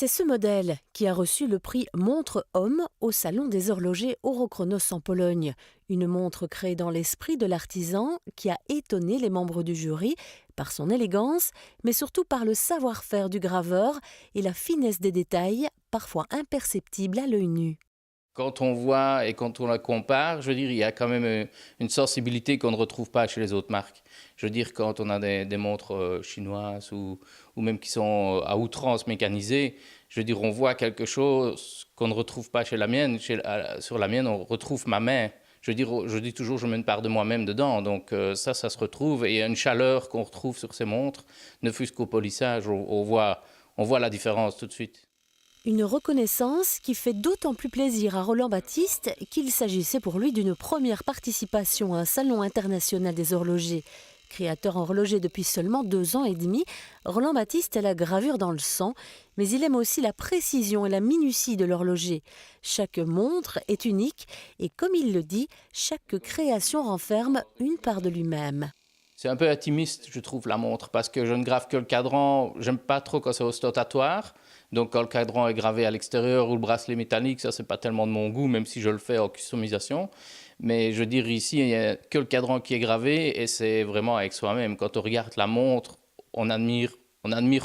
C'est ce modèle qui a reçu le prix Montre Homme au Salon des horlogers Eurochronos en Pologne. Une montre créée dans l'esprit de l'artisan qui a étonné les membres du jury par son élégance, mais surtout par le savoir-faire du graveur et la finesse des détails, parfois imperceptibles à l'œil nu. Quand on voit et quand on la compare, je veux dire, il y a quand même une sensibilité qu'on ne retrouve pas chez les autres marques. Je veux dire, quand on a des montres chinoises ou même qui sont à outrance mécanisées, je veux dire, on voit quelque chose qu'on ne retrouve pas chez la mienne. Sur la mienne, on retrouve ma main. Je veux dire, je dis toujours, je mets une part de moi-même dedans. Donc ça se retrouve. Et il y a une chaleur qu'on retrouve sur ces montres, ne fût-ce qu'au polissage, on voit la différence tout de suite. Une reconnaissance qui fait d'autant plus plaisir à Roland Baptiste qu'il s'agissait pour lui d'une première participation à un salon international des horlogers. Créateur horloger depuis seulement 2 ans et demi, Roland Baptiste a la gravure dans le sang, mais il aime aussi la précision et la minutie de l'horloger. Chaque montre est unique et comme il le dit, chaque création renferme une part de lui-même. C'est un peu intimiste, je trouve, la montre, parce que je ne grave que le cadran. J'aime pas trop quand c'est ostentatoire. Donc, quand le cadran est gravé à l'extérieur ou le bracelet métallique, ça, c'est pas tellement de mon goût, même si je le fais en customisation. Mais je veux dire, ici, il n'y a que le cadran qui est gravé et c'est vraiment avec soi-même. Quand on regarde la montre, on admire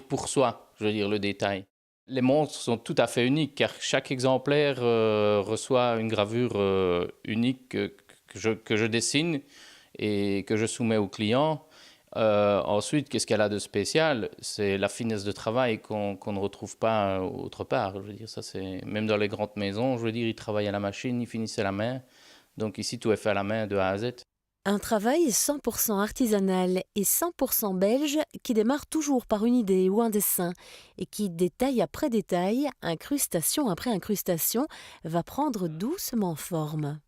pour soi, je veux dire, le détail. Les montres sont tout à fait uniques, car chaque exemplaire reçoit une gravure unique que je dessine et que je soumets au client. Ensuite, qu'est-ce qu'elle a de spécial? C'est la finesse de travail qu'on ne retrouve pas autre part. Je veux dire, ça, c'est même dans les grandes maisons, je veux dire, ils travaillent à la machine, ils finissent à la main. Donc ici, tout est fait à la main de A à Z. Un travail 100% artisanal et 100% belge qui démarre toujours par une idée ou un dessin et qui, détail après détail, incrustation après incrustation, va prendre doucement forme.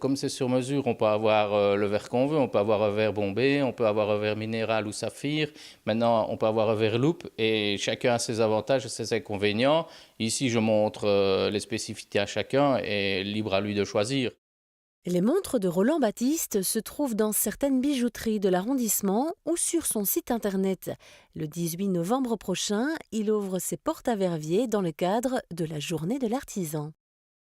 Comme c'est sur mesure, on peut avoir le verre qu'on veut, on peut avoir un verre bombé, on peut avoir un verre minéral ou saphir. Maintenant, on peut avoir un verre loupe et chacun a ses avantages et ses inconvénients. Ici, je montre les spécificités à chacun et libre à lui de choisir. Les montres de Roland Baptiste se trouvent dans certaines bijouteries de l'arrondissement ou sur son site internet. Le 18 novembre prochain, il ouvre ses portes à Verviers dans le cadre de la Journée de l'artisan.